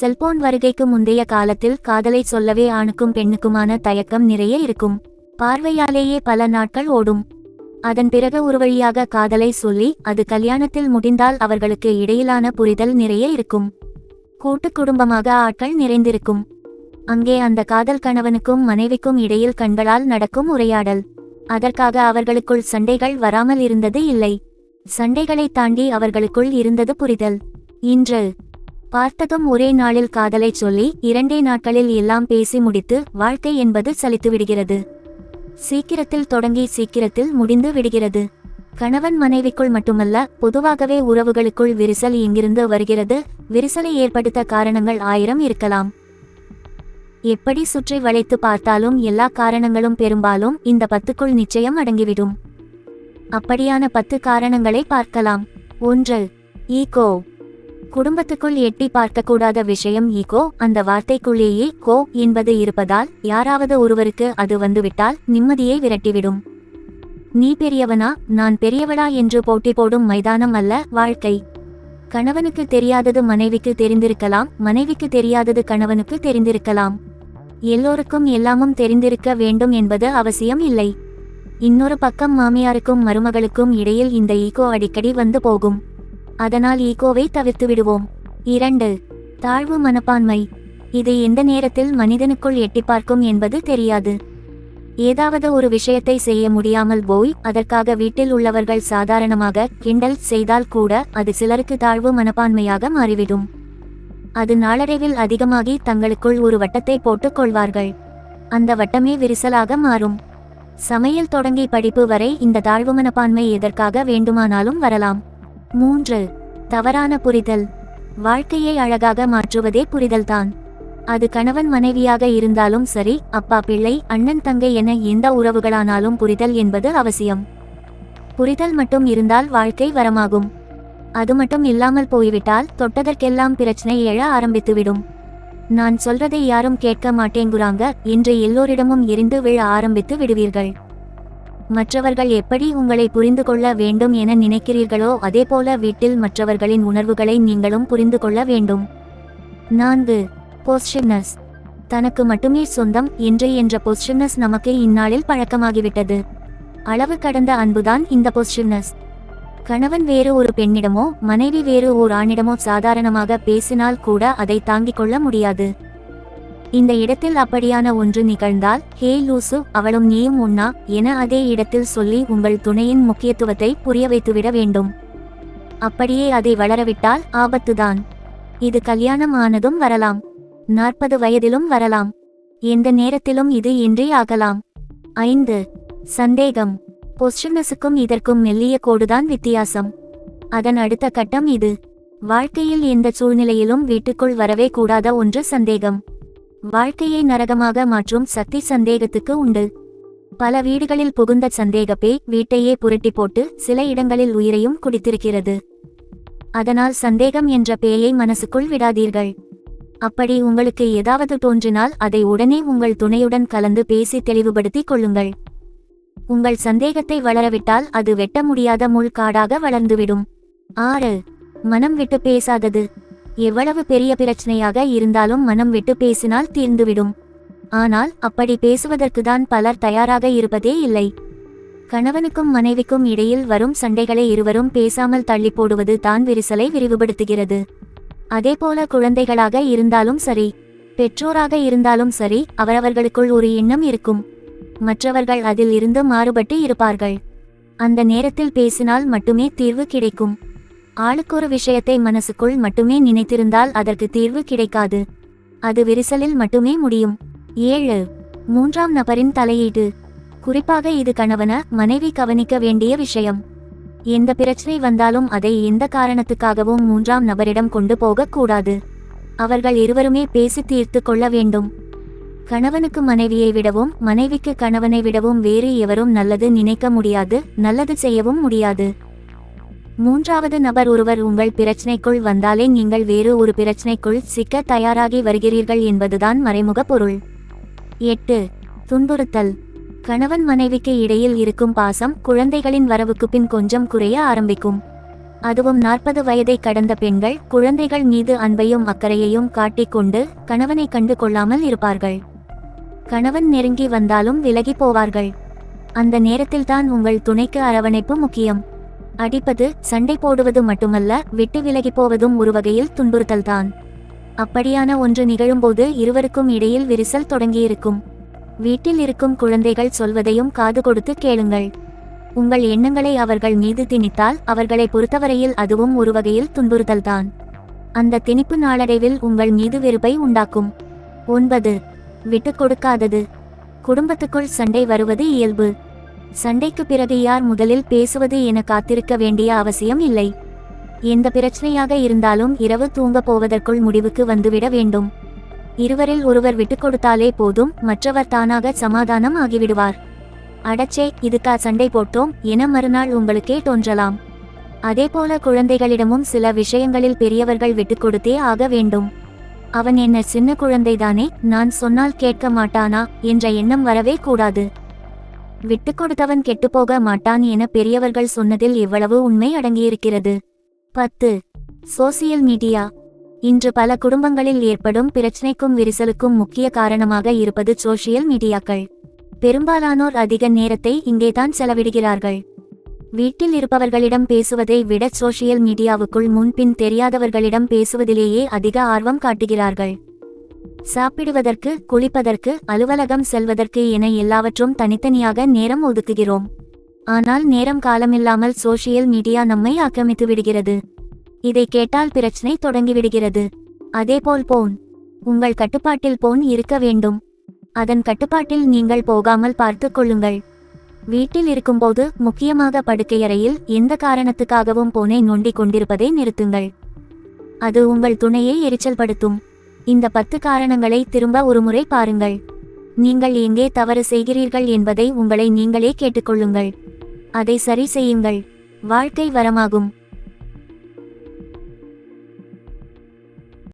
Cellphone வருகைக்கு முந்தைய காலத்தில் காதலை சொல்லவே ஆணுக்கும் பெண்ணுக்குமான தயக்கம் நிறைய இருக்கும். பார்வையாலேயே பல நாட்கள் ஓடும். அதன் பிறகு ஒரு வழியாக காதலை சொல்லி அது கல்யாணத்தில் முடிந்தால் அவர்களுக்கு இடையிலான புரிதல் நிறைய இருக்கும். கூட்டு குடும்பமாக ஆட்கள் நிறைந்திருக்கும். அங்கே அந்த காதல் கணவனுக்கும் மனைவிக்கும் இடையில் கண்களால் நடக்கும் உரையாடல். அதற்காக அவர்களுக்குள் சண்டைகள் வராமல் இருந்தது இல்லை. சண்டைகளை தாண்டி அவர்களுக்குள் இருந்தது புரிதல். இன்று பார்த்ததும் ஒரே நாளில் காதலை சொல்லி 2 நாட்களில் எல்லாம் பேசி முடித்து வாழ்க்கை என்பது சலித்துவிடுகிறது. சீக்கிரத்தில் தொடங்கி சீக்கிரத்தில் முடிந்து விடுகிறது. கணவன் மனைவிக்குள் மட்டுமல்ல, பொதுவாகவே உறவுகளுக்குள் விரிசல் எங்கிருந்து வருகிறது? விரிசலை ஏற்படுத்த காரணங்கள் 1000 இருக்கலாம். எப்படி சுற்றி வளைத்து பார்த்தாலும் எல்லா காரணங்களும் பெரும்பாலும் இந்த 10க்குள் நிச்சயம் அடங்கிவிடும். அப்படியான 10 காரணங்களை பார்க்கலாம். 1. ஈகோ. குடும்பத்துக்குள் எட்டி பார்க்கக்கூடாத விஷயம் ஈகோ. அந்த வார்த்தைக்குள்ளேயே கோ என்பது இருப்பதால் யாராவது ஒருவருக்கு அது வந்துவிட்டால் நிம்மதியை விரட்டிவிடும். நீ பெரியவனா நான் பெரியவளா என்று போட்டி போடும் மைதானம் அல்ல வாழ்க்கை. கணவனுக்கு தெரியாதது மனைவிக்கு தெரிந்திருக்கலாம், மனைவிக்கு தெரியாதது கணவனுக்கு தெரிந்திருக்கலாம். எல்லோருக்கும் எல்லாமும் தெரிந்திருக்க வேண்டும் என்பது அவசியம் இல்லை. இன்னொரு பக்கம் மாமியாருக்கும் மருமகளுக்கும் இடையில் இந்த ஈகோ அடிக்கடி வந்து போகும். அதனால் ஈகோவை தவிர்த்து விடுவோம். 2. தாழ்வு மனப்பான்மை. இது எந்த நேரத்தில் மனிதனுக்குள் எட்டி பார்க்கும் என்பது தெரியாது. ஏதாவது ஒரு விஷயத்தை செய்ய முடியாமல் போய் அதற்காக வீட்டில் உள்ளவர்கள் சாதாரணமாக கிண்டல் செய்தால் கூட அது சிலருக்கு தாழ்வு மனப்பான்மையாக மாறிவிடும். அது நாளடைவில் அதிகமாகி தங்களுக்குள் ஒரு வட்டத்தை போட்டுக் கொள்வார்கள். அந்த வட்டமே விரிசலாக மாறும். சமையல் தொடங்கி படிப்பு வரை இந்த தாழ்வு மனப்பான்மை எதற்காக வேண்டுமானாலும் வரலாம். 3. தவறான புரிதல். வாழ்க்கையை அழகாக மாற்றுவதே புரிதல்தான். அது கணவன் மனைவியாக இருந்தாலும் சரி, அப்பா பிள்ளை, அண்ணன் தங்கை என எந்த உறவுகளானாலும் புரிதல் என்பது அவசியம். புரிதல் மட்டும் இருந்தால் வாழ்க்கை வரமாகும். அது மட்டும் இல்லாமல் போய்விட்டால் தொட்டதற்கெல்லாம் பிரச்சனை எழ ஆரம்பித்துவிடும். நான் சொல்றதை யாரும் கேட்க மாட்டேங்குறாங்க என்று எல்லோரிடமும் எரிந்து விழ ஆரம்பித்து விடுவீர்கள். மற்றவர்கள் எப்படி உங்களை புரிந்து கொள்ள வேண்டும் என நினைக்கிறீர்களோ அதேபோல வீட்டில் மற்றவர்களின் உணர்வுகளை நீங்களும் புரிந்து கொள்ள வேண்டும். 4. பொசிஷனஸ். தனக்கு மட்டுமே சொந்தம் என்ற பொசிஷனஸ் நமக்கு இந்நாளில் பழக்கமாகிவிட்டது. அளவு கடந்த அன்புதான் இந்த பொசிஷனஸ். கணவன் வேறு ஒரு பெண்ணிடமோ மனைவி வேறு ஓர் ஆணிடமோ சாதாரணமாக பேசினால் கூட அதை தாங்கிக் கொள்ள முடியாது. இந்த இடத்தில் அப்படியான ஒன்று நிகழ்ந்தால் ஹே லூசு, அவளும் நீயும் ஒன்னா என அதே இடத்தில் சொல்லி உங்கள் துணையின் முக்கியத்துவத்தை புரிய வைத்துவிட வேண்டும். அப்படியே அதை வளரவிட்டால் ஆபத்துதான். இது கல்யாணம் ஆனதும் வரலாம், 40 வயதிலும் வரலாம், எந்த நேரத்திலும் இது இன்றி ஆகலாம். 5. சந்தேகம். பொசிஷனஸுக்கும் இதற்கும் மெல்லிய கோடுதான் வித்தியாசம். அதன் அடுத்த கட்டம் இது. வாழ்க்கையில் எந்த சூழ்நிலையிலும் வீட்டுக்குள் வரவே கூடாத ஒன்று சந்தேகம். வாழ்க்கையை நரகமாக மாற்றும் சக்தி சந்தேகத்துக்கு உண்டு. பல வீடுகளில் புகுந்த சந்தேகப்பே வீட்டையே புரட்டி போட்டு சில இடங்களில் உயிரையும் குடித்திருக்கிறது. அதனால் சந்தேகம் என்ற பேயை மனசுக்குள் விடாதீர்கள். அப்படி உங்களுக்கு ஏதாவது தோன்றினால் அதை உடனே உங்கள் துணையுடன் கலந்து பேசி தெளிவுபடுத்திக் கொள்ளுங்கள். உங்கள் சந்தேகத்தை வளரவிட்டால் அது வெட்ட முடியாத முள்காடாக வளர்ந்துவிடும். 6. மனம் விட்டு பேசாதது. எவ்வளவு பெரிய பிரச்சனையாக இருந்தாலும் மனம் விட்டு பேசினால் தீர்ந்துவிடும். ஆனால் அப்படி பேசுவதற்குதான் பலர் தயாராக இருப்பதே இல்லை. கணவனுக்கும் மனைவிக்கும் இடையில் வரும் சண்டைகளை இருவரும் பேசாமல் தள்ளி போடுவது தான் விரிசலை விரிவுபடுத்துகிறது. அதேபோல குழந்தைகளாக இருந்தாலும் சரி, பெற்றோராக இருந்தாலும் சரி, அவரவர்களுக்குள் ஒரு எண்ணம் இருக்கும். மற்றவர்கள் அதில் இருந்து மாறுபட்டு இருப்பார்கள். அந்த நேரத்தில் பேசினால் மட்டுமே தீர்வு கிடைக்கும். ஆளுக்கொரு விஷயத்தை மனசுக்குள் மட்டுமே நினைத்திருந்தால் அதற்கு தீர்வு கிடைக்காது. அது விரிசலில் மட்டுமே முடியும். 7. 3ஆம் நபரின் தலையீடு. குறிப்பாக இது கணவன மனைவி கவனிக்க வேண்டிய விஷயம். எந்த பிரச்சனை வந்தாலும் அதை எந்த காரணத்துக்காகவும் 3ஆம் நபரிடம் கொண்டு போகக்கூடாது. அவர்கள் இருவருமே பேசி தீர்த்து கொள்ள வேண்டும். கணவனுக்கு மனைவியை விடவும் மனைவிக்கு கணவனை விடவும் வேறு எவரும் நல்லது நினைக்க முடியாது, நல்லது செய்யவும் முடியாது. 3வது நபர் ஒருவர் உங்கள் பிரச்சனைக்குள் வந்தாலே நீங்கள் வேறு ஒரு பிரச்சனைக்குள் சிக்க தயாராகி வருகிறீர்கள் என்பதுதான் மறைமுக பொருள். 8. துன்புறுத்தல். கணவன் மனைவிக்கு இடையில் இருக்கும் பாசம் குழந்தைகளின் வரவுக்கு பின் கொஞ்சம் குறைய ஆரம்பிக்கும். அதுவும் 40 வயதை கடந்த பெண்கள் குழந்தைகள் மீது அன்பையும் அக்கறையையும் காட்டிக்கொண்டு கணவனை கண்டு கொள்ளாமல் இருப்பார்கள். கணவன் நெருங்கி வந்தாலும் விலகி போவார்கள். அந்த நேரத்தில்தான் உங்கள் துணைக்கு அரவணைப்பு முக்கியம். அடிப்பது, சண்டை போடுவது மட்டுமல்ல, விட்டு விலகி போவதும் ஒரு வகையில் துன்புறுத்தல்தான். அப்படியான ஒன்று நிகழும்போது இருவருக்கும் இடையில் விரிசல் தொடங்கியிருக்கும். வீட்டில் இருக்கும் குழந்தைகள் சொல்வதையும் காது கொடுத்து கேளுங்கள். உங்கள் எண்ணங்களை அவர்கள் மீது திணித்தால் அவர்களை பொறுத்தவரையில் அதுவும் ஒரு வகையில் துன்புறுத்தல்தான். அந்த திணிப்பு நாளடைவில் உங்கள் மீது வெறுப்பை உண்டாக்கும். 9. விட்டு கொடுக்காதது. குடும்பத்துக்குள் சண்டை வருவது இயல்பு. சண்டைக்கு பிறகு யார் முதலில் பேசுவது என காத்திருக்க வேண்டிய அவசியம் இல்லை. எந்த பிரச்சனையாக இருந்தாலும் இரவு தூங்க போவதற்குள் முடிவுக்கு வந்துவிட வேண்டும். இருவரில் ஒருவர் விட்டு கொடுத்தாலே போதும், மற்றவர் தானாக சமாதானம் ஆகிவிடுவார். அடச்சே, இதுக்கா சண்டை போட்டோம் என மறுநாள் உங்களுக்கே தோன்றலாம். அதேபோல குழந்தைகளிடமும் சில விஷயங்களில் பெரியவர்கள் விட்டு கொடுத்தே ஆக வேண்டும். அவன் என்ன சின்ன குழந்தைதானே, நான் சொன்னால் கேட்க மாட்டானா என்ற எண்ணம் வரவே கூடாது. விட்டு கொடுத்தவன் கெட்டுப்போக மாட்டான் என பெரியவர்கள் சொன்னதில் எவ்வளவு உண்மை அடங்கியிருக்கிறது. 10. Social media. இன்று பல குடும்பங்களில் ஏற்படும் பிரச்சனைக்கும் விரிசலுக்கும் முக்கிய காரணமாக இருப்பது சோசியல் மீடியாக்கள். பெரும்பாலானோர் அதிக நேரத்தை இங்கேதான் செலவிடுகிறார்கள். வீட்டில் இருப்பவர்களிடம் பேசுவதை விட சோசியல் மீடியாவுக்குள் முன்பின் தெரியாதவர்களிடம் பேசுவதிலேயே அதிக ஆர்வம் காட்டுகிறார்கள். சாப்பிடுவதற்கு, குளிப்பதற்கு, அலுவலகம் செல்வதற்கு என எல்லாவற்றும் தனித்தனியாக நேரம் ஒதுக்குகிறோம். ஆனால் நேரம் காலமில்லாமல் சோசியல் மீடியா நம்மை ஆக்கிரமித்து விடுகிறது. இதை கேட்டால் பிரச்சனை தொடங்கிவிடுகிறது. அதேபோல் போன். உங்கள் கட்டுப்பாட்டில் போன் இருக்க வேண்டும். அதன் கட்டுப்பாட்டில் நீங்கள் போகாமல் பார்த்து கொள்ளுங்கள். வீட்டில் இருக்கும்போது, முக்கியமாக படுக்கையறையில், எந்த காரணத்துக்காகவும் போனை நோண்டிக் கொண்டிருப்பதை நிறுத்துங்கள். அது உங்கள் துணையை எரிச்சல்படுத்தும். இந்த 10 காரணங்களை திரும்ப ஒருமுறை பாருங்கள். நீங்கள் எங்கே தவறு செய்கிறீர்கள் என்பதை உங்களை நீங்களே கேட்டுக்கொள்ளுங்கள். அதை சரி செய்யுங்கள். வாழ்க்கை வரமாகும்.